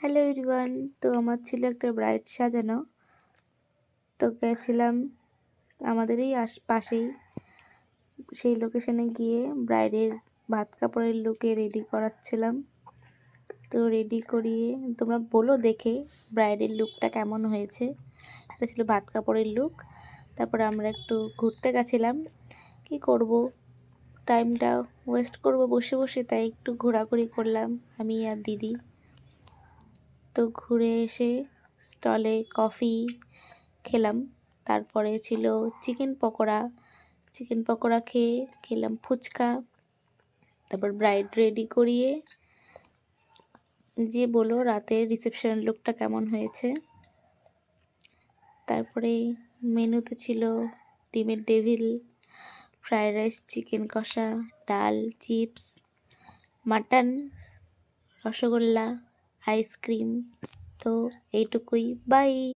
Hello everyone. তো আমার ছিল একটা ব্রাইড সাজানো। তো গেছিলাম আমাদের এই পাশেই সেই লোকেশনে গিয়ে ব্রাইডের ভাত কাপড়ের লুকে রেডি করাচ্ছিলাম। তো রেডি করিয়ে তোমরা বলো দেখে ব্রাইডের লুকটা কেমন হয়েছে। এটা ছিল ভাত কাপড়ের লুক। তারপরে আমরা একটু ঘুরতে গেছিলাম। কি করব, টাইমটা ওয়েস্ট করব বসে বসে, তাই একটু ঘোরাঘুরি করলাম আমি আর দিদি। তো ঘুরে এসে স্টলে কফি খেলাম। তারপরে ছিল চিকেন পকোড়া খেয়ে খেলাম ফুচকা। তারপর ব্রাইড রেডি করিয়ে যে বলো রাতের রিসেপশন লুকটা কেমন হয়েছে। তারপরে মেনুতে ছিল ডিমের ডেভিল, ফ্রায়েড রাইস, চিকেন কষা, ডাল, চিপস, মাটন, রসগোল্লা, আইসক্রিম। তো এইটুকুই, বাই।